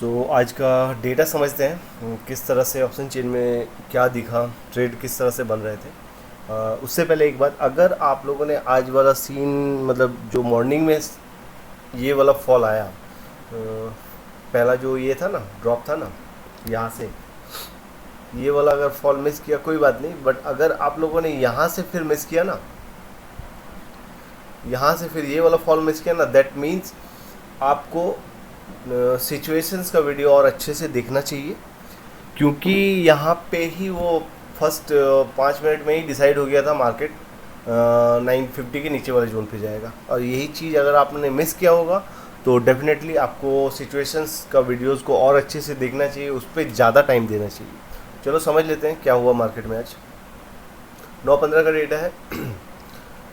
आज का डेटा समझते हैं किस तरह से ऑप्शन चेन में क्या दिखा, ट्रेड किस तरह से बन रहे थे। उससे पहले एक बात, अगर आप लोगों ने आज वाला सीन मतलब जो मॉर्निंग में ये वाला फॉल आया, पहला जो ये था ना, ड्रॉप था ना यहाँ से, ये वाला अगर फॉल मिस किया कोई बात नहीं, बट अगर आप लोगों ने यहाँ से फिर मिस किया ना, यहाँ से फिर ये वाला फॉल मिस किया ना, दैट मीन्स आपको सिचुएशंस का वीडियो और अच्छे से देखना चाहिए, क्योंकि यहाँ पे ही वो फर्स्ट 5 मिनट में ही डिसाइड हो गया था मार्केट 950 के नीचे वाले जोन पे जाएगा। और यही चीज़ अगर आपने मिस किया होगा तो डेफिनेटली आपको सिचुएशंस का वीडियोस को और अच्छे से देखना चाहिए, उस पर ज़्यादा टाइम देना चाहिए। चलो समझ लेते हैं क्या हुआ मार्केट में आज। 9:15 का डेटा है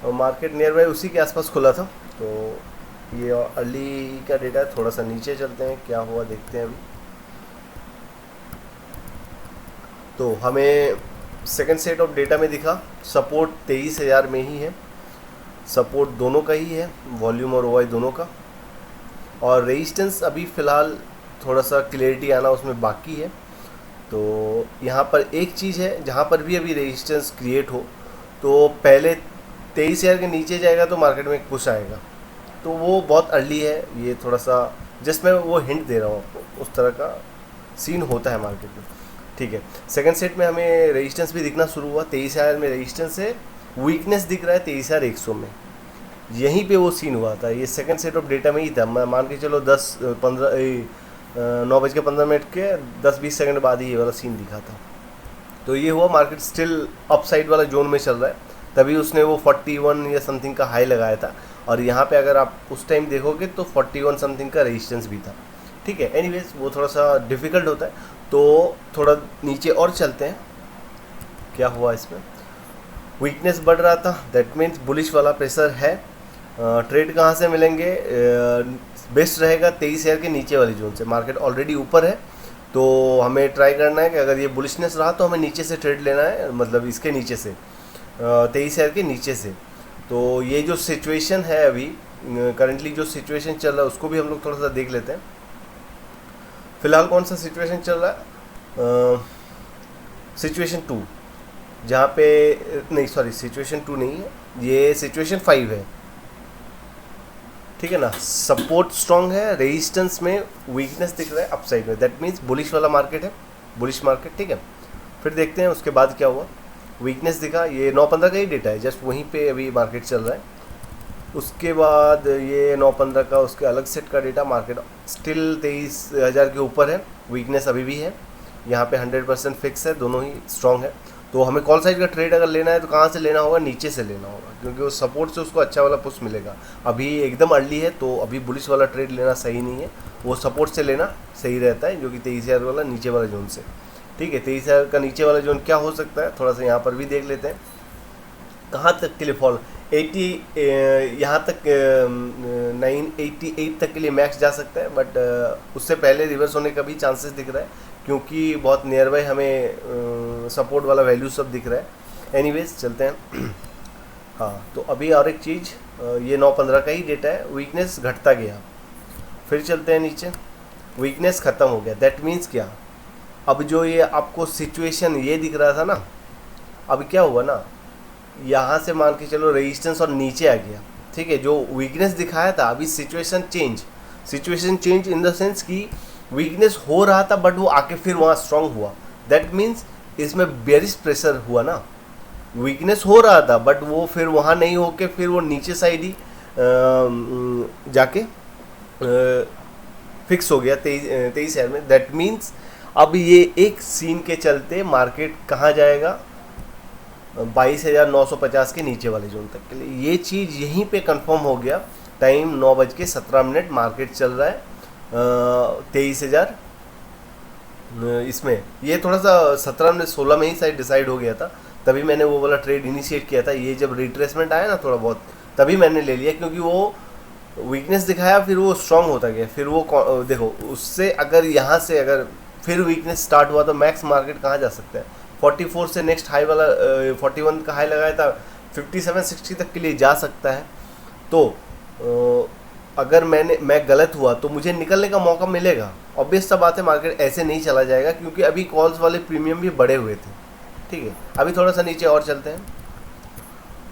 और मार्केट नियर बाई उसी के आसपास खुला था। तो ये अर्ली का डेटा है, थोड़ा सा नीचे चलते हैं क्या हुआ देखते हैं अभी। तो हमें सेकंड सेट ऑफ डेटा में दिखा सपोर्ट 23,000 में ही है, सपोर्ट दोनों का ही है, वॉल्यूम और ओआई दोनों का। और रेजिस्टेंस अभी फ़िलहाल थोड़ा सा क्लियरिटी आना उसमें बाकी है। तो यहाँ पर एक चीज़ है, जहाँ पर भी अभी रेजिस्टेंस क्रिएट हो तो पहले 23,000 के नीचे जाएगा तो मार्केट में एक पुश आएगा, तो वो बहुत अर्ली है। ये थोड़ा सा जस्ट मैं वो हिंट दे रहा हूँ आपको, उस तरह का सीन होता है मार्केट में, ठीक है। सेकंड सेट में हमें रेजिस्टेंस भी दिखना शुरू हुआ, 23,000 में रेजिस्टेंस है, वीकनेस दिख रहा है 23,100 में, यहीं पे वो सीन हुआ था। ये सेकंड सेट ऑफ डेटा में ही था, मैं मान के चलो 9:15 के 10-20 सेकंड बाद ही ये वाला सीन दिखा था। तो ये हुआ, मार्केट स्टिल अपसाइड वाला जोन में चल रहा है, तभी उसने वो 41 या समथिंग का हाई लगाया था। और यहाँ पे अगर आप उस टाइम देखोगे तो 41 समथिंग का रेजिस्टेंस भी था, ठीक है। एनीवेज वो थोड़ा सा डिफ़िकल्ट होता है, तो थोड़ा नीचे और चलते हैं क्या हुआ इसमें। वीकनेस बढ़ रहा था, दैट मीन्स बुलिश वाला प्रेशर है। ट्रेड कहाँ से मिलेंगे, बेस्ट रहेगा 23,000 के नीचे वाली जोन से। मार्केट ऑलरेडी ऊपर है, तो हमें ट्राई करना है कि अगर ये बुलिशनेस रहा तो हमें नीचे से ट्रेड लेना है, मतलब इसके नीचे से 23,000 के नीचे से। तो ये जो सिचुएशन है अभी करंटली जो सिचुएशन चल रहा है उसको भी हम लोग थोड़ा सा देख लेते हैं। फिलहाल कौन सा सिचुएशन चल रहा है, सिचुएशन 2, जहाँ पे नहीं सॉरी सिचुएशन 2 नहीं है, ये सिचुएशन 5 है, ठीक है ना। सपोर्ट स्ट्रॉन्ग है, रेजिस्टेंस में वीकनेस दिख रहा है अपसाइड में, दैट मीन्स बुलिश वाला मार्केट है, बुलिश मार्केट, ठीक है। फिर देखते हैं उसके बाद क्या हुआ। वीकनेस दिखा, ये 9:15 का ही डेटा है, जस्ट वहीं पे अभी मार्केट चल रहा है। उसके बाद ये 9:15 का उसके अलग सेट का डेटा, मार्केट स्टिल 23,000 के ऊपर है, वीकनेस अभी भी है, यहाँ पे 100% फिक्स है, दोनों ही स्ट्रॉन्ग है। तो हमें कॉल साइड का ट्रेड अगर लेना है तो कहाँ से लेना होगा, नीचे से लेना होगा, क्योंकि वो सपोर्ट से उसको अच्छा वाला पुश मिलेगा। अभी एकदम अर्ली है तो अभी बुलिश वाला ट्रेड लेना सही नहीं है, वो सपोर्ट से लेना सही रहता है, जो कि 23,000 वाला नीचे वाला जोन से, ठीक है। 23,000 का नीचे वाला जोन क्या हो सकता है, थोड़ा सा यहाँ पर भी देख लेते हैं कहाँ तक के लिए फॉल। 80 यहाँ तक 988 तक के लिए मैक्स जा सकता है, बट उससे पहले रिवर्स होने का भी चांसेस दिख रहा है, क्योंकि बहुत नियर बाय हमें सपोर्ट वाला वैल्यू सब दिख रहा है। एनीवेज चलते हैं हाँ, तो अभी और एक चीज़, ये 9:15 का ही डेटा है, वीकनेस घटता गया, फिर चलते हैं नीचे, वीकनेस ख़त्म हो गया, दैट मीन्स क्या, अब जो ये आपको सिचुएशन ये दिख रहा था ना, अब क्या हुआ ना, यहाँ से मान के चलो रेजिस्टेंस और नीचे आ गया, ठीक है। जो वीकनेस दिखाया था अभी situation change in the sense कि वीकनेस हो रहा था बट वो आके फिर वहाँ स्ट्रांग हुआ, दैट मीन्स इसमें बेरिश प्रेशर हुआ ना। वीकनेस हो रहा था बट वो फिर वहाँ नहीं होके फिर वो नीचे साइड ही जाके फिक्स हो गया 23,000 में, दैट मीन्स अब ये एक सीन के चलते मार्केट कहाँ जाएगा, 22,950 के नीचे वाले जोन तक के लिए। ये चीज़ यहीं पे कंफर्म हो गया। टाइम 9:17, मार्केट चल रहा है 23,000 इसमें। ये थोड़ा सा 16 में ही शायद डिसाइड हो गया था, तभी मैंने वो वाला ट्रेड इनिशिएट किया था। ये जब रिट्रेसमेंट आया ना थोड़ा बहुत, तभी मैंने ले लिया, क्योंकि वो वीकनेस दिखाया फिर वो स्ट्रांग होता गया, फिर वो देखो उससे अगर यहाँ से अगर फिर वीकनेस स्टार्ट हुआ तो मैक्स मार्केट कहाँ जा सकता है, 44 से नेक्स्ट हाई वाला 41 का हाई लगाया था, 57-60 तक के लिए जा सकता है। तो अगर मैं गलत हुआ तो मुझे निकलने का मौका मिलेगा। ऑब्वियस सा बात है, मार्केट ऐसे नहीं चला जाएगा क्योंकि अभी कॉल्स वाले प्रीमियम भी बढ़े हुए थे। ठीक है, अभी थोड़ा सा नीचे और चलते हैं।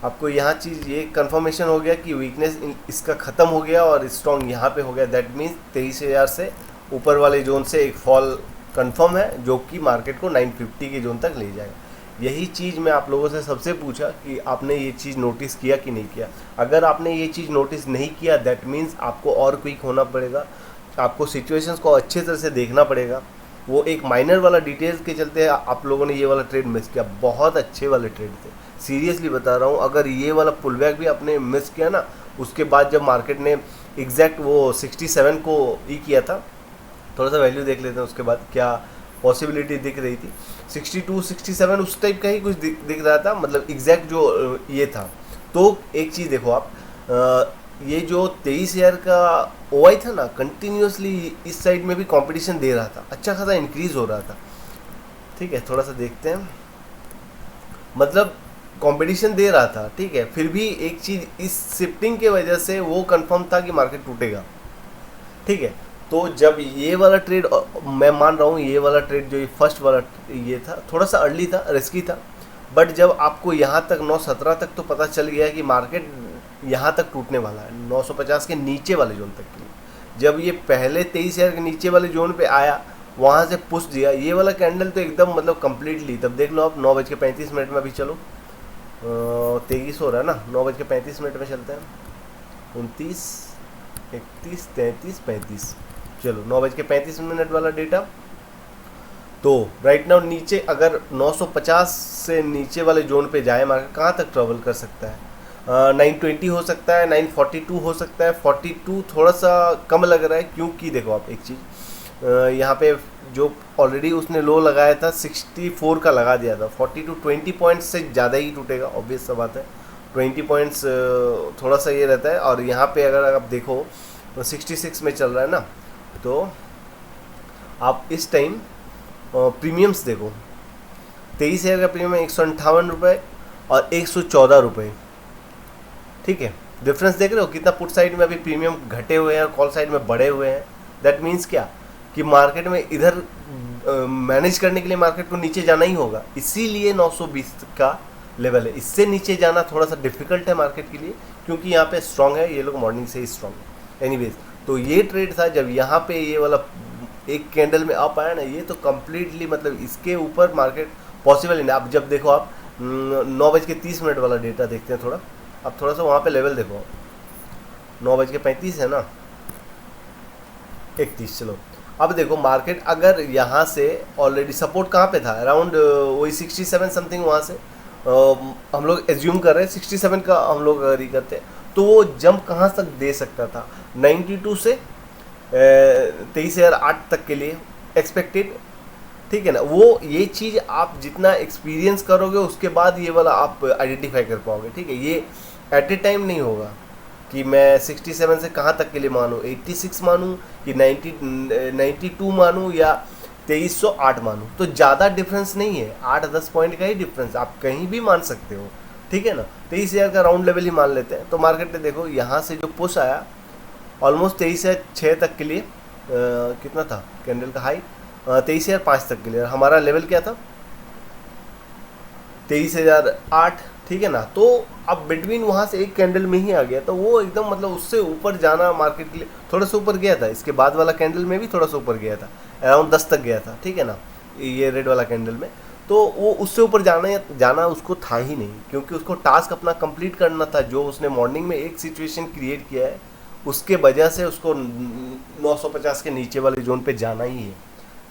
आपको यहाँ चीज़ ये कंफर्मेशन हो गया कि वीकनेस इसका ख़त्म हो गया और स्ट्रॉन्ग यहाँ पे हो गया। दैट मीन्स 23,000 से ऊपर वाले जोन से एक फॉल कंफर्म है, जो कि मार्केट को 950 के जोन तक ले जाएगा। यही चीज़ मैं आप लोगों से सबसे पूछा कि आपने ये चीज़ नोटिस किया कि नहीं किया। अगर आपने ये चीज़ नोटिस नहीं किया, दैट मीन्स आपको और क्विक होना पड़ेगा, आपको सिचुएशंस को अच्छे तरह से देखना पड़ेगा। वो एक माइनर वाला डिटेल्स के चलते आप लोगों ने ये वाला ट्रेड मिस किया। बहुत अच्छे वाले ट्रेड थे, सीरियसली बता रहा हूँ। अगर ये वाला पुल बैक भी आपने मिस किया ना, उसके बाद जब मार्केट ने एग्जैक्ट वो 67 को किया था, थोड़ा सा वैल्यू देख लेते हैं उसके बाद क्या पॉसिबिलिटी दिख रही थी। 62 67 उस टाइप का ही कुछ दिख रहा था, मतलब एग्जैक्ट जो ये था। तो एक चीज़ देखो आप, ये जो 23,000 का ओआई था ना, कंटिन्यूसली इस साइड में भी कंपटीशन दे रहा था, अच्छा खासा इंक्रीज हो रहा था। ठीक है, थोड़ा सा देखते हैं, मतलब कंपटीशन दे रहा था। ठीक है, फिर भी एक चीज़ इस शिफ्टिंग के वजह से वो कंफर्म था कि मार्केट टूटेगा। ठीक है, तो जब ये वाला ट्रेड, मैं मान रहा हूँ ये वाला ट्रेड जो ये फर्स्ट वाला ये था, थोड़ा सा अर्ली था, रिस्की था, बट जब आपको यहाँ तक 917 तक तो पता चल गया कि मार्केट यहाँ तक टूटने वाला है, 950 के नीचे वाले जोन तक के लिए। जब ये पहले 23,000 के नीचे वाले जोन पे आया, वहाँ से पुश दिया ये वाला कैंडल, तो एकदम मतलब कम्प्लीटली, तब देख लो आप 9:35 में, अभी चलो 23 हो रहा है ना, 9:35 में चलते हैं, 29 31 33 35, चलो 9:35 वाला डेटा। तो राइट नाउ नीचे अगर 950 से नीचे वाले जोन पे जाए, मार्केट कहाँ तक ट्रेवल कर सकता है? 920 हो सकता है, 942 हो सकता है, 42 थोड़ा सा कम लग रहा है, क्योंकि देखो आप एक चीज़, यहाँ पे जो ऑलरेडी उसने लो लगाया था 64 का लगा दिया था, 42 20 पॉइंट्स से ज़्यादा ही टूटेगा, ऑब्वियस सा बात है। 20 पॉइंट्स थोड़ा सा ये रहता है। और यहाँ पे अगर आप देखो तो 66 में चल रहा है ना, तो आप इस टाइम प्रीमियम्स देखो, 23,000 का प्रीमियम 158 रुपये और 114 रुपये। ठीक है, डिफरेंस देख रहे हो कितना? पुट साइड में अभी प्रीमियम घटे हुए हैं और कॉल साइड में बढ़े हुए हैं। दैट मीन्स क्या कि मार्केट में इधर मैनेज करने के लिए मार्केट को नीचे जाना ही होगा, इसीलिए 920 का लेवल है। इससे नीचे जाना थोड़ा सा डिफिकल्ट है मार्केट के लिए, क्योंकि यहाँ पे स्ट्रांग है, ये लोग मॉर्निंग से ही स्ट्रांग है। एनीवेज, तो ये ट्रेड था जब यहाँ पे ये वाला एक कैंडल में अप आया ना, ये तो कम्प्लीटली मतलब इसके ऊपर मार्केट पॉसिबल ही नहीं। अब जब देखो आप 9:30 वाला डेटा देखते हैं थोड़ा, अब थोड़ा सा वहाँ पे लेवल देखो, 9:35 है ना, 31, चलो अब देखो मार्केट अगर यहाँ से ऑलरेडी सपोर्ट कहाँ पे था, अराउंड वही 67 समथिंग, वहाँ से हम लोग एज्यूम कर रहे हैं 67 का हम लोग अगर ही करते हैं, तो वो जंप कहाँ तक दे सकता था? 92 से 23,008 तक के लिए एक्सपेक्टेड। ठीक है ना, वो ये चीज़ आप जितना एक्सपीरियंस करोगे उसके बाद ये वाला आप आइडेंटिफाई कर पाओगे। ठीक है, ये एट ए टाइम नहीं होगा कि मैं 67 से कहाँ तक के लिए मानूँ, 86 मानूँ कि 92 मानूँ या 2308 मानूँ, तो ज़्यादा डिफरेंस नहीं है, 8-10 पॉइंट का ही डिफरेंस, आप कहीं भी मान सकते हो। ठीक है ना, 23,000 का राउंड लेवल ही मान लेते हैं। तो मार्केट ने देखो यहाँ से जो पुश आया ऑलमोस्ट 23,600 तक के लिए, कितना था कैंडल का हाई, 23,005 तक के लिए। हमारा लेवल क्या था? 23,008। ठीक है ना, तो अब बिटवीन वहाँ से एक कैंडल में ही आ गया, तो वो एकदम मतलब उससे ऊपर जाना मार्केट के लिए, थोड़ा सा ऊपर गया था, इसके बाद वाला कैंडल में भी थोड़ा सा ऊपर गया था, अराउंड 10 तक गया था। ठीक है ना, ये रेड वाला कैंडल में, तो वो उससे ऊपर जाना उसको था ही नहीं, क्योंकि उसको टास्क अपना कंप्लीट करना था। जो उसने मॉर्निंग में एक सिचुएशन क्रिएट किया है, उसके वजह से उसको 950 के नीचे वाले जोन पे जाना ही है।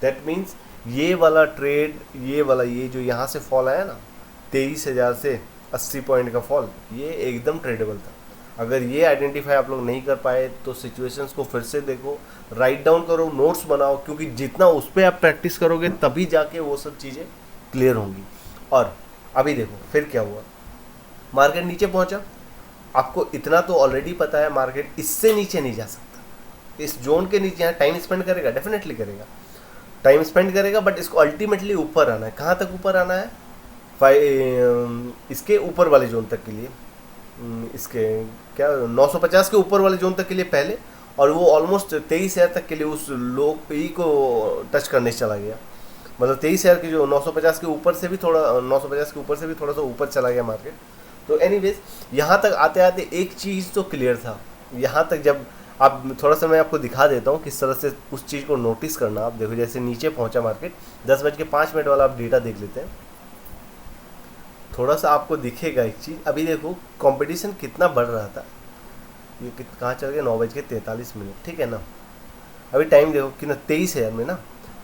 दैट मीन्स ये वाला ट्रेड, ये जो यहाँ से फॉल आया ना 23,000 से 80 पॉइंट का फॉल, ये एकदम ट्रेडेबल था। अगर ये आइडेंटिफाई आप लोग नहीं कर पाए तो सिचुएशंस को फिर से देखो, राइट डाउन करो, नोट्स बनाओ, क्योंकि जितना उस पर आप प्रैक्टिस करोगे तभी जाके वो सब चीज़ें क्लियर होंगी। और अभी देखो फिर क्या हुआ, मार्केट नीचे पहुंचा। आपको इतना तो ऑलरेडी पता है, मार्केट इससे नीचे नहीं जा सकता, इस जोन के नीचे। यहाँ टाइम स्पेंड करेगा, डेफिनेटली करेगा, टाइम स्पेंड करेगा, बट इसको अल्टीमेटली ऊपर आना है। कहाँ तक ऊपर आना है? इसके ऊपर वाले जोन तक के लिए, इसके क्या 950 के ऊपर वाले जोन तक के लिए पहले, और वो ऑलमोस्ट 23,000 तक के लिए उस लो ई को टच करने से चला गया। मतलब 23,000 की जो 950 के ऊपर से भी थोड़ा 950 के ऊपर से भी थोड़ा सा ऊपर चला गया मार्केट। तो एनीवेज यहाँ तक आते आते एक चीज़ तो क्लियर था। यहाँ तक जब आप थोड़ा सा मैं आपको दिखा देता हूँ किस तरह से उस चीज़ को नोटिस करना। आप देखो जैसे नीचे पहुँचा मार्केट, 10:05 वाला आप डेटा देख लेते हैं, थोड़ा सा आपको दिखेगा एक चीज़। अभी देखो कंपटीशन कितना बढ़ रहा था, ये कहाँ चल गया, 9:43, ठीक है ना। अभी टाइम देखो कितना, 23,000 में ना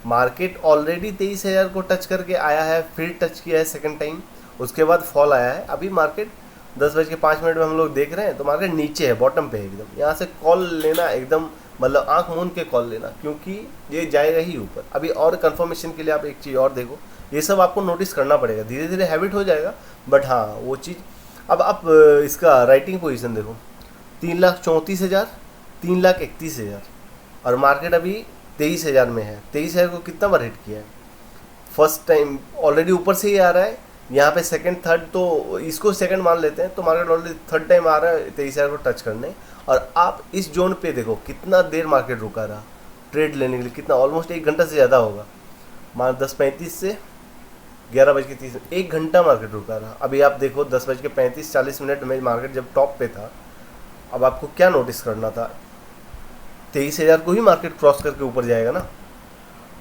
मार्केट ऑलरेडी 23,000 को टच करके आया है, फिर टच किया है सेकंड टाइम, उसके बाद फॉल आया है। अभी मार्केट 10:05 में हम लोग देख रहे हैं तो मार्केट नीचे है, बॉटम पे है एकदम। यहाँ से कॉल लेना एकदम मतलब आंख मूंद के कॉल लेना, क्योंकि ये जाएगा ही ऊपर। अभी और कंफर्मेशन के लिए आप एक चीज़ और देखो, ये सब आपको नोटिस करना पड़ेगा, धीरे धीरे हैबिट हो जाएगा, बट हाँ वो चीज़। अब आप इसका राइटिंग पोजीशन देखो, 3,34,000, 3,31,000, और मार्केट अभी 23,000 में है। 23,000 को कितना बार हिट किया है, फर्स्ट टाइम ऑलरेडी ऊपर से ही आ रहा है। यहाँ पे सेकंड थर्ड, तो इसको सेकंड मान लेते हैं, तो मार्केट ऑलरेडी थर्ड टाइम आ रहा है 23,000 को टच करने। और आप इस जोन पे देखो कितना देर मार्केट रुका रहा ट्रेड लेने के लिए, कितना ऑलमोस्ट 1 घंटा से ज़्यादा होगा। मान 10:35 से 11:30, 1 घंटा मार्केट रुका रहा। अभी आप देखो 10:35-40 में मार्केट जब टॉप पे था, अब आपको क्या नोटिस करना था, 23,000 को ही मार्केट क्रॉस करके ऊपर जाएगा ना।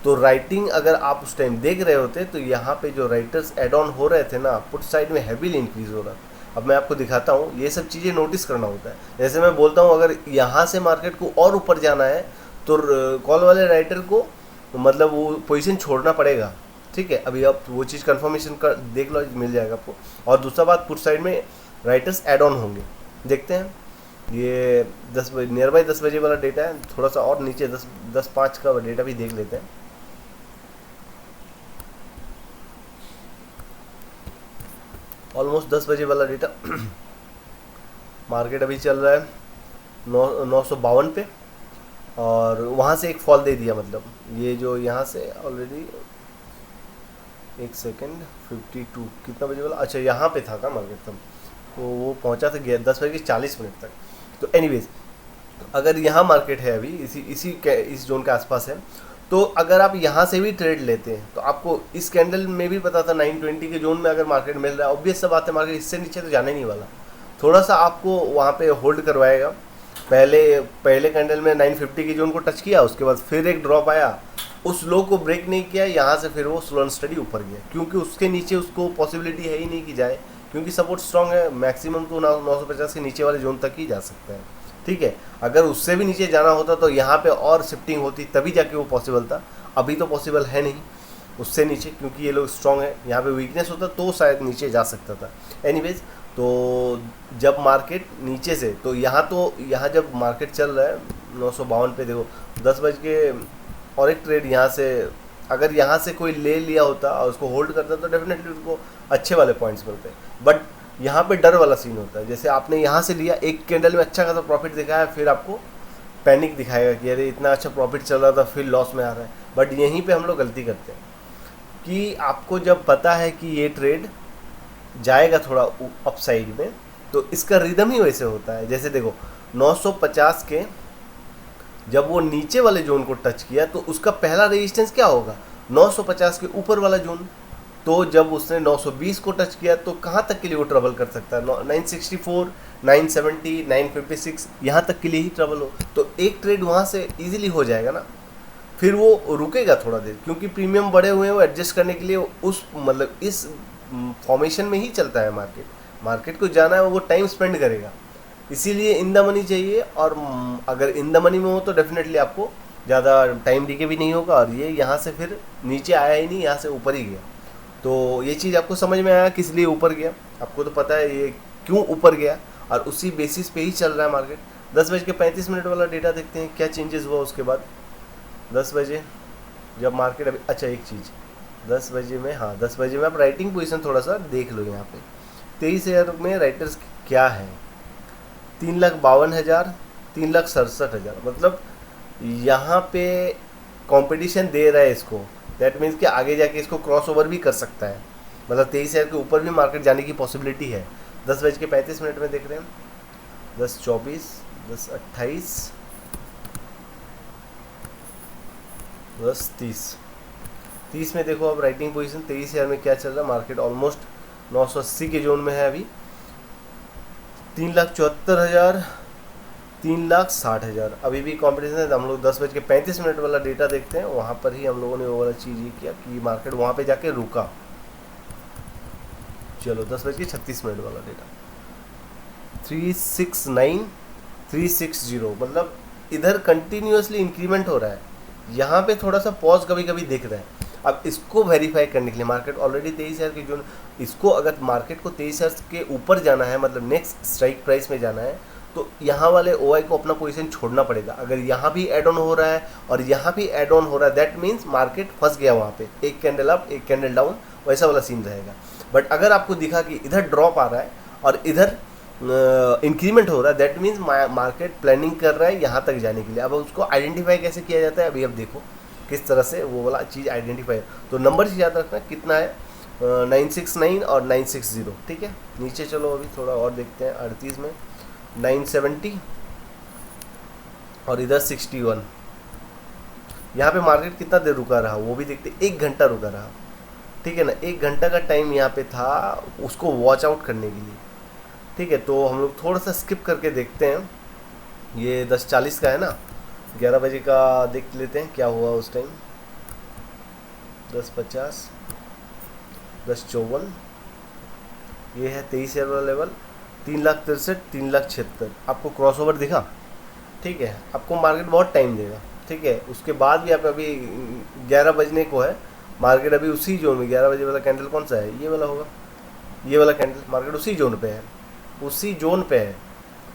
तो राइटिंग अगर आप उस टाइम देख रहे होते तो यहाँ पे जो राइटर्स एड ऑन हो रहे थे ना, पुट साइड में हैवीली इंक्रीज हो रहा था। अब मैं आपको दिखाता हूँ, ये सब चीज़ें नोटिस करना होता है। जैसे मैं बोलता हूँ अगर यहाँ से मार्केट को और ऊपर जाना है तो कॉल वाले राइटर को मतलब वो पोजीशन छोड़ना पड़ेगा, ठीक है। अभी आप वो चीज़ कंफर्मेशन कर देख लो, मिल जाएगा आपको। और दूसरा बात, पुट साइड में राइटर्स एड ऑन होंगे, देखते हैं। ये 10 बजे नियर बाई 10 बजे वाला डेटा है, थोड़ा सा और नीचे 10:05 का डेटा भी देख लेते हैं। ऑलमोस्ट 10 बजे वाला डेटा मार्केट अभी चल रहा है 952 पे, और वहाँ से एक फॉल दे दिया। मतलब ये जो यहाँ से ऑलरेडी, एक सेकेंड, 52 कितना बजे वाला, अच्छा यहाँ पे था का मार्केट तब, तो वो पहुँचा था 10:40 तक। तो एनीवेज अगर यहाँ मार्केट है अभी इस जोन के आसपास है, तो अगर आप यहाँ से भी ट्रेड लेते हैं तो आपको इस कैंडल में भी पता था 920 के जोन में अगर मार्केट मिल रहा है, ऑब्वियस सा बात है मार्केट इससे नीचे तो जाने नहीं वाला, थोड़ा सा आपको वहाँ पे होल्ड करवाएगा। पहले कैंडल में 950 के जोन को टच किया, उसके बाद फिर एक ड्रॉप आया, उस लो को ब्रेक नहीं किया, यहाँ से फिर वो स्लो एंड स्टडी ऊपर गया, क्योंकि उसके नीचे उसको पॉसिबिलिटी है ही नहीं कि जाए, क्योंकि सपोर्ट स्ट्रॉन्ग है। मैक्सिमम तो 950 के नीचे वाले जोन तक ही जा सकता है, ठीक है। अगर उससे भी नीचे जाना होता तो यहाँ पे और शिफ्टिंग होती, तभी जाके वो पॉसिबल था। अभी तो पॉसिबल है नहीं उससे नीचे, क्योंकि ये लोग स्ट्रॉन्ग है। यहाँ पे वीकनेस होता तो शायद नीचे जा सकता था। एनीवेज, तो जब मार्केट नीचे से, तो यहाँ जब मार्केट चल रहा है 952 पे, देखो 10 बज के, और एक ट्रेड यहाँ से अगर यहाँ से कोई ले लिया होता और उसको होल्ड करता तो डेफिनेटली उसको अच्छे वाले पॉइंट्स मिलते। बट यहाँ पे डर वाला सीन होता है, जैसे आपने यहाँ से लिया, एक कैंडल में अच्छा खासा प्रॉफिट दिखाया, फिर आपको पैनिक दिखाएगा कि अरे इतना अच्छा प्रॉफिट चल रहा था फिर लॉस में आ रहा है। बट यहीं पे हम लोग गलती करते हैं कि आपको जब पता है कि ये ट्रेड जाएगा थोड़ा अपसाइड में, तो इसका रिदम ही वैसे होता है। जैसे देखो 950 के जब वो नीचे वाले जोन को टच किया तो उसका पहला रेजिस्टेंस क्या होगा, 950 के ऊपर वाला जोन। तो जब उसने 920 को टच किया तो कहाँ तक के लिए वो ट्रबल कर सकता है, 964, 970, 956 यहाँ तक के लिए ही ट्रबल हो। तो एक ट्रेड वहाँ से इजीली हो जाएगा ना, फिर वो रुकेगा थोड़ा देर, क्योंकि प्रीमियम बढ़े हुए हैं, वो एडजस्ट करने के लिए उस मतलब इस फॉर्मेशन में ही चलता है मार्केट को जाना है, वो टाइम स्पेंड करेगा। इसीलिए इन द मनी चाहिए, और अगर इन द मनी में हो तो डेफिनेटली आपको ज़्यादा टाइम डी के भी नहीं होगा। और ये यहाँ से फिर नीचे आया ही नहीं, यहाँ से ऊपर ही गया। तो ये चीज़ आपको समझ में आया किस लिए ऊपर गया, आपको तो पता है ये क्यों ऊपर गया, और उसी बेसिस पे ही चल रहा है मार्केट। 10:35 वाला डेटा देखते हैं क्या चेंजेस हुआ उसके बाद। 10 बजे जब मार्केट अभी, अच्छा एक चीज़ 10 बजे में, हाँ 10 बजे में आप राइटिंग पोजीशन थोड़ा सा देख लो। यहाँ पे 23,000 में राइटर्स क्या है, 3,52,000, 3,67,000, मतलब यहाँ पे कंपटीशन दे रहा है इसको। दैट मीन्स कि आगे जाके इसको क्रॉस ओवर भी कर सकता है, मतलब 23,000 के ऊपर भी मार्केट जाने की पॉसिबिलिटी है। 10:35 में देख रहे हैं, 10:24, 10:28, 10:30 में देखो अब राइटिंग पोजीशन 23,000 में क्या चल रहा है। मार्केट ऑलमोस्ट 980 के जोन में है अभी। 3,74,000, 3,60,000 अभी भी कॉम्पिटिशन है। हम लोग 10:35 वाला डेटा देखते हैं, वहाँ पर ही हम लोगों ने वो वाला चीज़ ये किया कि मार्केट वहाँ पे जाके रुका। चलो 10:36 वाला डेटा 369, 360, मतलब इधर कंटिन्यूसली इंक्रीमेंट हो रहा है। यहाँ पे थोड़ा सा पॉज कभी कभी दिख रहा है। अब इसको वेरीफाई करने के लिए मार्केट ऑलरेडी 23,000 की जोन, इसको अगर मार्केट को 23,000 के ऊपर जाना है, मतलब नेक्स्ट स्ट्राइक प्राइस में जाना है, तो यहाँ वाले OI को अपना पोजीशन छोड़ना पड़ेगा। अगर यहाँ भी एड ऑन हो रहा है और यहाँ भी एड ऑन हो रहा है, दैट मीन्स मार्केट फंस गया वहाँ पे, एक कैंडल अप एक कैंडल डाउन, वैसा वाला सीन रहेगा। बट अगर आपको दिखा कि इधर ड्रॉप आ रहा है और इधर इंक्रीमेंट हो रहा है, दैट मीन्स मार्केट प्लानिंग कर रहा है यहाँ तक जाने के लिए। अब उसको आइडेंटिफाई कैसे किया जाता है, अभी अब देखो किस तरह से वो वाला चीज़ आइडेंटिफाई। तो नंबर याद रखना कितना है, 969 और 960, ठीक है। नीचे चलो अभी थोड़ा और देखते हैं, 38 में 970 और इधर 61। यहाँ पे मार्केट कितना देर रुका रहा वो भी देखते, 1 घंटा रुका रहा, ठीक है ना। 1 घंटा का टाइम यहाँ पे था उसको वॉच आउट करने के लिए, ठीक है। तो हम लोग थोड़ा सा स्किप करके देखते हैं, ये 10:40 का है ना, 11 बजे का देख लेते हैं क्या हुआ उस टाइम। 10:50, 10:54, ये है 23,000 वाला लेवल, 3,63,000, 3,76,000 आपको क्रॉसओवर दिखा, ठीक है। आपको मार्केट बहुत टाइम देगा, ठीक है। उसके बाद भी आप अभी 11 बजने को है, मार्केट अभी उसी जोन में, 11 बजे वाला कैंडल कौन सा है, ये वाला होगा, ये वाला कैंडल, मार्केट उसी जोन पे है, उसी जोन पे है,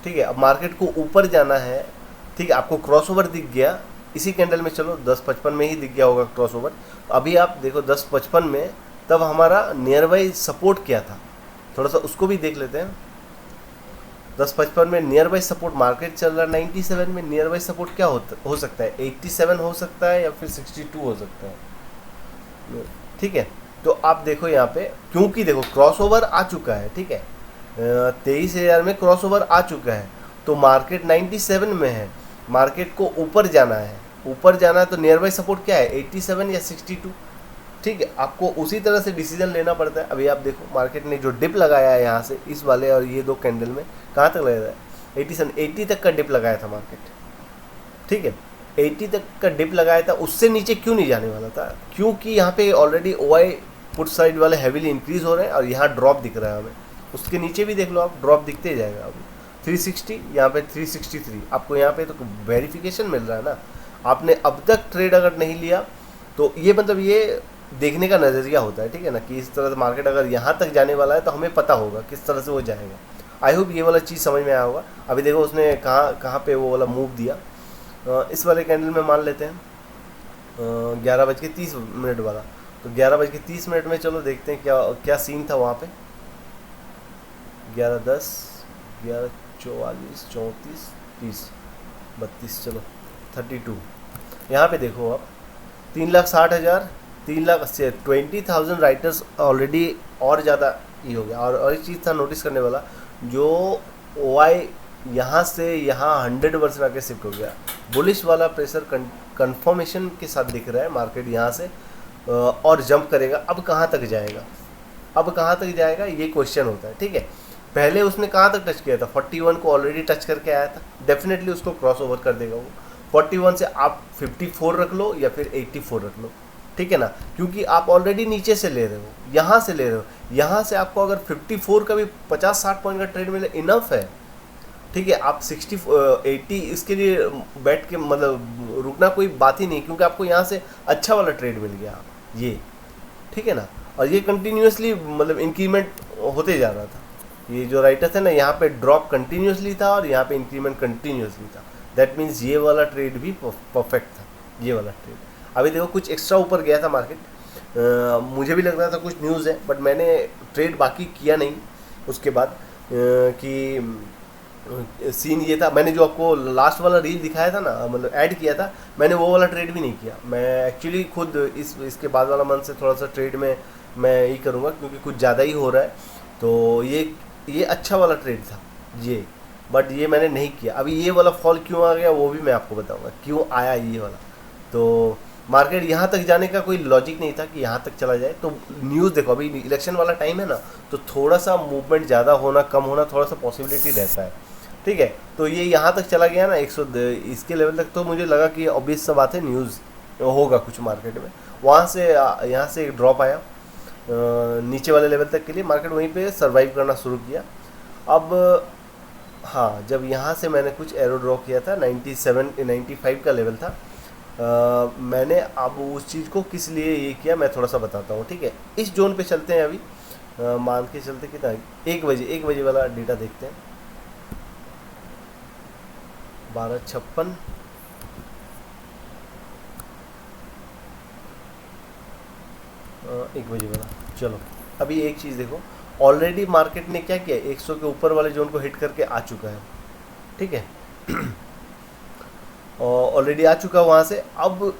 ठीक है। अब मार्केट को ऊपर जाना है, ठीक है। आपको क्रॉसओवर दिख गया इसी कैंडल में, चलो 10:55 में ही दिख गया होगा क्रॉसओवर। अभी आप देखो 10:55 में, तब हमारा नियर बाई सपोर्ट क्या था, थोड़ा सा उसको भी देख लेते हैं। 10:55 में नियर बाई सपोर्ट मार्केट चल रहा है 97 में, नियर बाई सपोर्ट क्या हो सकता है, 87 हो सकता है या फिर 62 हो सकता है, ठीक है। तो आप देखो यहाँ पे, क्योंकि देखो क्रॉसओवर आ चुका है, ठीक है, 23,000 में क्रॉसओवर आ चुका है, तो मार्केट 97 में है, मार्केट को ऊपर जाना है, ऊपर जाना है तो नियर बाई सपोर्ट क्या है, 87 या 62, ठीक है। आपको उसी तरह से डिसीजन लेना पड़ता है। अभी आप देखो मार्केट ने जो डिप लगाया है यहाँ से, इस वाले और ये 2 कैंडल में कहाँ तक लगा है, 80 तक का डिप लगाया था मार्केट, ठीक है। 80 तक का डिप लगाया था, उससे नीचे क्यों नहीं जाने वाला था, क्योंकि यहाँ पे ऑलरेडी OI पुट साइड वाले हैवीली इंक्रीज हो रहे हैं और यहाँ ड्रॉप दिख रहा है हमें। उसके नीचे भी देख लो आप, ड्रॉप दिखते जाएगा। अभी 360, यहाँ पे 363, आपको यहाँ पे तो वेरिफिकेशन मिल रहा है ना। आपने अब तक ट्रेड अगर नहीं लिया तो ये मतलब ये देखने का नज़रिया होता है, ठीक है ना, कि इस तरह से मार्केट अगर यहाँ तक जाने वाला है तो हमें पता होगा किस तरह से वो जाएगा। आई होप ये वाला चीज़ समझ में आया होगा। अभी देखो उसने कहाँ पे वो वाला मूव दिया, इस वाले कैंडल में मान लेते हैं 11:30 वाला, तो 11:30 में चलो देखते हैं क्या क्या सीन था वहाँ पे। 11:10, 11:44, 34, 30, 32, चलो 32। यहाँ पे देखो आप 3,60,000, 20,000 राइटर्स ऑलरेडी और ज़्यादा ही हो गया। और एक चीज़ था नोटिस करने वाला, जो OI यहाँ से यहाँ 100% आके शिफ्ट हो गया, बुलिश वाला प्रेशर कंफर्मेशन के साथ दिख रहा है। मार्केट यहाँ से और जंप करेगा, अब कहाँ तक जाएगा, अब कहाँ तक जाएगा ये क्वेश्चन होता है, ठीक है। पहले उसने कहाँ तक टच किया था, 41 को ऑलरेडी टच करके आया था, डेफिनेटली उसको क्रॉस ओवर कर देगा वो। 41 से आप 54 रख लो या फिर 84 रख लो, ठीक है ना, क्योंकि आप ऑलरेडी नीचे से ले रहे हो, यहाँ से ले रहे हो, यहाँ से आपको अगर 54 का भी 50-60 पॉइंट का ट्रेड मिले इनफ है, ठीक है। आप 80 इसके लिए बैठ के मतलब रुकना कोई बात ही नहीं, क्योंकि आपको यहाँ से अच्छा वाला ट्रेड मिल गया ये, ठीक है ना। और ये कंटिन्यूसली मतलब इंक्रीमेंट होते जा रहा था। ये जो राइटर थे ना, यहाँ पे ड्रॉप कंटिन्यूसली था और यहाँ पे इंक्रीमेंट कंटिन्यूसली था। दैट मीन्स ये वाला ट्रेड भी परफेक्ट था, ये वाला ट्रेड। अभी देखो कुछ एक्स्ट्रा ऊपर गया था मार्केट, मुझे भी लग रहा था कुछ न्यूज़ है, बट मैंने ट्रेड बाकी किया नहीं उसके बाद, कि सीन ये था, मैंने जो आपको लास्ट वाला रील दिखाया था ना, मतलब ऐड किया था, मैंने वो वाला ट्रेड भी नहीं किया। मैं एक्चुअली खुद इसके बाद वाला मंथ से थोड़ा सा ट्रेड में मैं ये करूँगा, क्योंकि कुछ ज़्यादा ही हो रहा है। तो ये ये अच्छा वाला ट्रेड था ये, बट ये मैंने नहीं किया। अभी ये वाला फॉल क्यों आ गया वो भी मैं आपको बताऊंगा क्यों आया ये वाला। तो मार्केट यहाँ तक जाने का कोई लॉजिक नहीं था कि यहाँ तक चला जाए। तो न्यूज़ देखो, अभी इलेक्शन वाला टाइम है ना, तो थोड़ा सा मूवमेंट ज़्यादा होना कम होना थोड़ा सा पॉसिबिलिटी रहता है, ठीक है। तो ये यहाँ तक चला गया ना 100 इसके लेवल तक, तो मुझे लगा कि ऑब्वियस सा बात है न्यूज़ होगा कुछ मार्केट में। वहाँ से यहाँ से एक ड्रॉप आया नीचे वाले लेवल तक के लिए, मार्केट वहीं पे सरवाइव करना शुरू किया। अब हाँ, जब यहाँ से मैंने कुछ एरो ड्रॉ किया था 97 95 का लेवल था। मैंने अब उस चीज़ को किस लिए ये किया मैं थोड़ा सा बताता हूँ, ठीक है। इस जोन पे चलते हैं अभी, मान के चलते कितना 1 बजे वाला डेटा देखते हैं। 12:56 1 बजे वाला। चलो अभी एक चीज़ देखो, ऑलरेडी मार्केट ने क्या किया, 100 के ऊपर वाले जोन को हिट करके आ चुका है, ठीक है। ऑलरेडी आ चुका वहाँ से। अब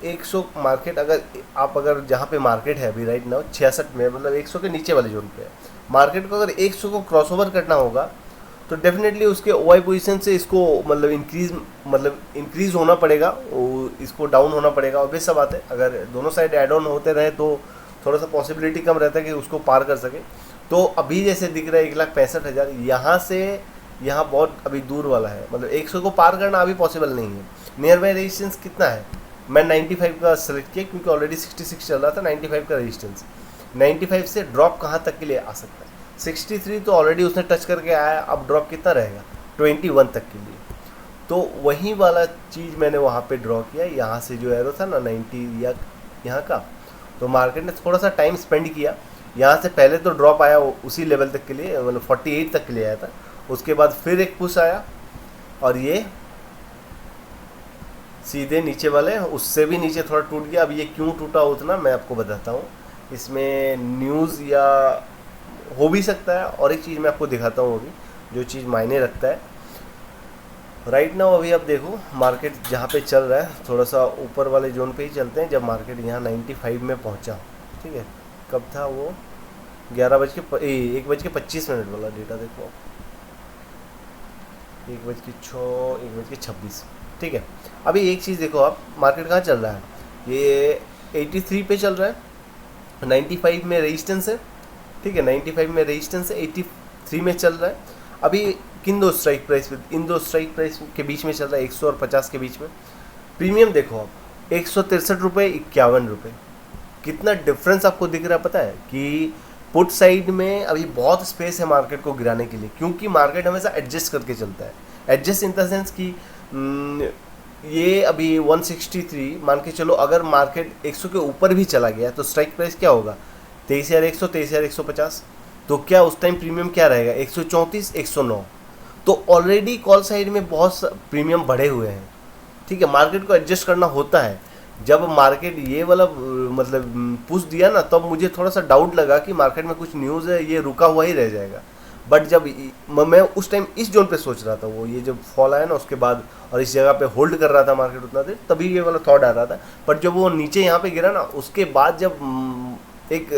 100 मार्केट अगर जहाँ पे मार्केट है अभी राइट नाउ 66 में, मतलब 100 के नीचे वाले जोन पे है मार्केट को। अगर 100 को क्रॉस ओवर करना होगा तो डेफिनेटली उसके ओआई पोजीशन से इसको मतलब इंक्रीज होना पड़ेगा, इसको डाउन होना पड़ेगा। ऑब्वियस सा बात है, अगर दोनों साइड एड ऑन होते रहे तो थोड़ा सा पॉसिबिलिटी कम रहता है कि उसको पार कर सके। तो अभी जैसे दिख रहा है 1,65,000, यहाँ से यहाँ बहुत अभी दूर वाला है, मतलब 100 को पार करना अभी पॉसिबल नहीं है। नियर बाई रेजिस्टेंस कितना है, मैं 95 का सेलेक्ट किया क्योंकि ऑलरेडी 66 चल रहा था। 95 का रेजिस्टेंस, 95 से ड्रॉप कहाँ तक के लिए आ सकता है, 63 तो ऑलरेडी उसने टच करके आया। अब ड्रॉप कितना रहेगा, 21 तक के लिए। तो वही वाला चीज़ मैंने वहाँ पे ड्रॉ किया, यहाँ से जो एरो था ना 90 या यहाँ का। तो मार्केट ने थोड़ा सा टाइम स्पेंड किया, यहाँ से पहले तो ड्रॉप आया उसी लेवल तक के लिए, मतलब 48 तक के लिए आया था। उसके बाद फिर एक पुश आया और ये सीधे नीचे वाले उससे भी नीचे थोड़ा टूट गया। अब ये क्यों टूटा उतना मैं आपको बताता हूँ, इसमें न्यूज़ या हो भी सकता है। और एक चीज़ मैं आपको दिखाता हूँ अभी, जो चीज़ मायने रखता है राइट नाउ। अभी आप देखो मार्केट जहाँ पे चल रहा है, थोड़ा सा ऊपर वाले जोन पे ही चलते हैं। जब मार्केट यहाँ 95 में पहुँचा, ठीक है, कब था वो 1:25 वाला डेटा देखो, 1:26, ठीक है। अभी एक चीज़ देखो आप, मार्केट कहाँ चल रहा है, ये 83 पे चल रहा है, 95 में रेजिस्टेंस है, ठीक है। 95 में रेजिस्टेंस है, 83 में चल रहा है। अभी किन दो स्ट्राइक प्राइस पे, इन दो स्ट्राइक प्राइस के बीच में चल रहा है, 100 और 50 के बीच में। प्रीमियम देखो आप 163 रुपये, 51 रुपये, कितना डिफरेंस आपको दिख रहा है। पता है कि पुट साइड में अभी बहुत स्पेस है मार्केट को गिराने के लिए, क्योंकि मार्केट हमेशा एडजस्ट करके चलता है। एडजस्ट इन द सेंस कि ये अभी 163 मान के चलो, अगर मार्केट 100 के ऊपर भी चला गया तो स्ट्राइक प्राइस क्या होगा, 23,100, 23,150। तो क्या उस टाइम प्रीमियम क्या रहेगा, 134, 109। तो ऑलरेडी कॉल साइड में बहुत प्रीमियम बढ़े हुए हैं, ठीक है। मार्केट को एडजस्ट करना होता है। जब मार्केट ये वाला मतलब पुश दिया ना, तब मुझे थोड़ा सा डाउट लगा कि मार्केट में कुछ न्यूज़ है, ये रुका हुआ ही रह जाएगा। बट जब मैं उस टाइम इस जोन पे सोच रहा था, वो ये जब फॉल आया ना उसके बाद, और इस जगह पे होल्ड कर रहा था मार्केट उतना देर, तभी ये वाला थॉट आ रहा था। बट जब वो नीचे यहाँ पे गिरा ना, उसके बाद जब एक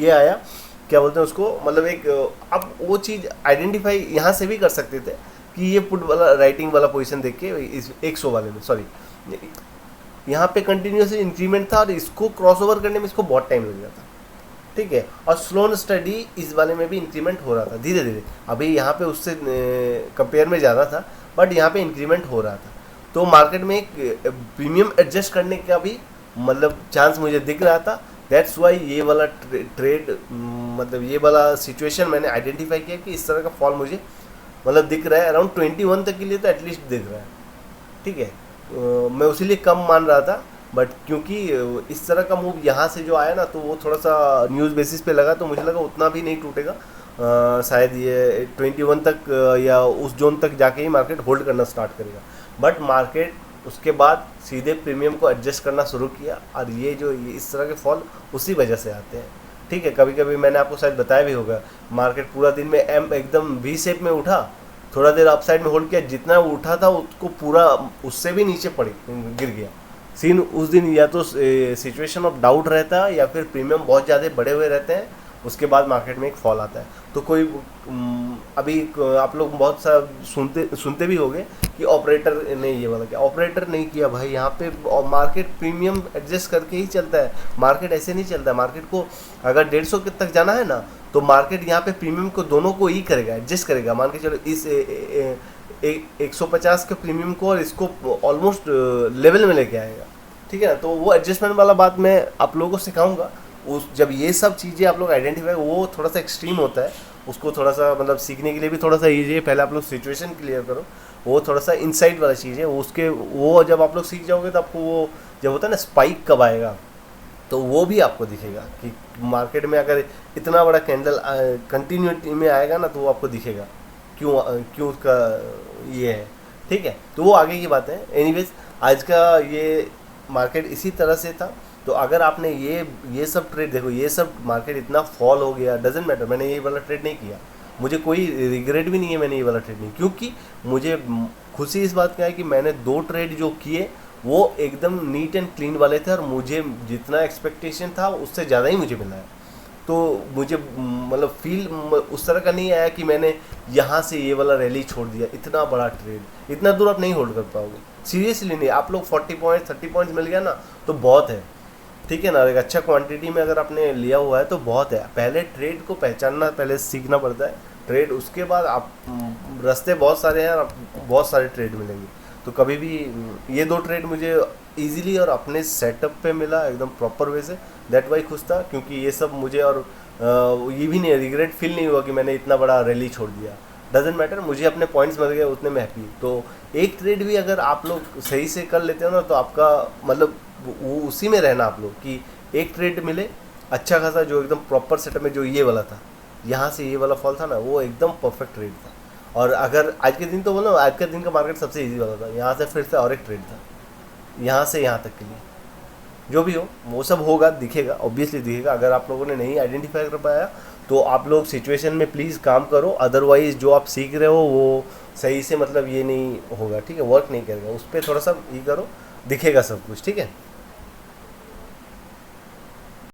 ये आया, क्या बोलते हैं उसको, मतलब एक आप वो चीज़ आइडेंटिफाई यहाँ से भी कर सकते थे कि ये पुट वाला राइटिंग वाला पोजीशन देख के इस 100 वाले में, सॉरी, यहाँ पे कंटिन्यूसली इंक्रीमेंट था और इसको क्रॉस ओवर करने में इसको बहुत टाइम लग गया था, ठीक है। और स्लो एंड स्टडी इस वाले में भी इंक्रीमेंट हो रहा था धीरे धीरे। अभी यहाँ पे उससे कंपेयर में ज़्यादा था, बट यहाँ पे इंक्रीमेंट हो रहा था। तो मार्केट में एक प्रीमियम एडजस्ट करने का भी मतलब चांस मुझे दिख रहा था। दैट्स वाई ये वाला ट्रेड मतलब ये वाला सिचुएशन मैंने आइडेंटिफाई किया कि इस तरह का फॉल मुझे मतलब दिख रहा है। अराउंड 21 तक के लिए तो एटलीस्ट दिख रहा है, ठीक है। मैं उसी लिए कम मान रहा था, बट क्योंकि इस तरह का मूव यहाँ से जो आया ना, तो वो थोड़ा सा न्यूज़ बेसिस पे लगा, तो मुझे लगा उतना भी नहीं टूटेगा। शायद ये 21 तक या उस जोन तक जाके ही मार्केट होल्ड करना स्टार्ट करेगा। बट मार्केट उसके बाद सीधे प्रीमियम को एडजस्ट करना शुरू किया, और ये इस तरह के फॉल उसी वजह से आते हैं, ठीक है। कभी कभी मैंने आपको शायद बताया भी होगा, मार्केट पूरा दिन में एकदम वी शेप में उठा, थोड़ा देर अपसाइड में होल्ड किया, जितना उठा था उसको पूरा उससे भी नीचे गिर गया। सीन उस दिन या तो सिचुएशन ऑफ डाउट रहता है, या फिर प्रीमियम बहुत ज़्यादा बढ़े हुए रहते हैं उसके बाद मार्केट में एक फॉल आता है। तो कोई अभी आप लोग बहुत सा सुनते सुनते भी होंगे कि ऑपरेटर ने ये वाला किया, ऑपरेटर नहीं किया भाई। यहाँ पे मार्केट प्रीमियम एडजस्ट करके ही चलता है, मार्केट ऐसे नहीं चलता है। मार्केट को अगर 150 तक जाना है ना, तो मार्केट यहाँ पे प्रीमियम को दोनों को ही करेगा, एडजस्ट करेगा। मान के चलो इस 150 के प्रीमियम को और इसको ऑलमोस्ट लेवल में लेके आएगा, ठीक है ना। तो वो एडजस्टमेंट वाला बात मैं आप लोगों को सिखाऊंगा। उस जब ये सब चीज़ें आप लोग आइडेंटिफाई, वो थोड़ा सा एक्सट्रीम होता है, उसको थोड़ा सा मतलब सीखने के लिए भी थोड़ा सा ईजी है। पहले आप लोग सिचुएशन क्लियर करो, वो थोड़ा सा इनसाइड वाला चीज़ है। उसके वो जब आप लोग सीख जाओगे तो आपको वो जब होता है ना स्पाइक कब आएगा, तो वो भी आपको दिखेगा कि मार्केट में अगर इतना बड़ा कैंडल कंटिन्यूटी में आएगा ना, तो वो आपको दिखेगा क्यों क्यों उसका ये है, ठीक है। तो वो आगे की बात है। एनीवेज आज का ये मार्केट इसी तरह से था। तो अगर आपने ये सब ट्रेड देखो, ये सब मार्केट इतना फॉल हो गया, डजेंट मैटर, मैंने ये वाला ट्रेड नहीं किया, मुझे कोई रिग्रेट भी नहीं है मैंने ये वाला ट्रेड नहीं, क्योंकि मुझे खुशी इस बात का है कि मैंने 2 ट्रेड जो किए वो एकदम नीट एंड क्लीन वाले थे, और मुझे जितना एक्सपेक्टेशन था उससे ज़्यादा ही मुझे मिला है। तो मुझे मतलब फील उस तरह का नहीं आया कि मैंने यहाँ से ये वाला रैली छोड़ दिया। इतना बड़ा ट्रेड इतना दूर आप नहीं होल्ड कर पाओगे, सीरियसली नहीं। आप लोग 40 पॉइंट्स 30 पॉइंट्स मिल गया ना तो बहुत है, ठीक है ना। एक अच्छा क्वांटिटी में अगर आपने लिया हुआ है तो बहुत है। पहले ट्रेड को पहचानना, पहले सीखना पड़ता है ट्रेड, उसके बाद आप रास्ते बहुत सारे हैं और आपको बहुत सारे ट्रेड मिलेंगे। तो कभी भी ये 2 ट्रेड मुझे इजीली और अपने सेटअप पे मिला एकदम प्रॉपर वे से, दैट वाई खुश था। क्योंकि ये सब मुझे और ये भी नहीं रिग्रेट फील नहीं हुआ कि मैंने इतना बड़ा रैली छोड़ दिया। डजेंट मैटर, मुझे अपने पॉइंट्स मिल गए, उतने में हैप्पी। तो एक ट्रेड भी अगर आप लोग सही से कर लेते हो ना, तो आपका मतलब वो उसी में रहना आप लोग कि एक ट्रेड मिले अच्छा खासा, जो एकदम प्रॉपर सेटअप में, जो ये वाला था, यहाँ से ये वाला फॉल था ना, वो एकदम परफेक्ट ट्रेड था। और अगर आज के दिन तो बोलो, आज के दिन का मार्केट सबसे इजी वाला था। यहाँ से फिर से और एक ट्रेड था, यहाँ से यहाँ तक के लिए जो भी हो वो सब होगा, दिखेगा, ऑब्वियसली दिखेगा। अगर आप लोगों ने नहीं आइडेंटिफाई कर पाया तो आप लोग सिचुएशन में प्लीज़ काम करो, अदरवाइज जो आप सीख रहे हो वो सही से मतलब ये नहीं होगा, ठीक है, वर्क नहीं करेगा। उस पर थोड़ा सा ये करो, दिखेगा सब कुछ, ठीक है।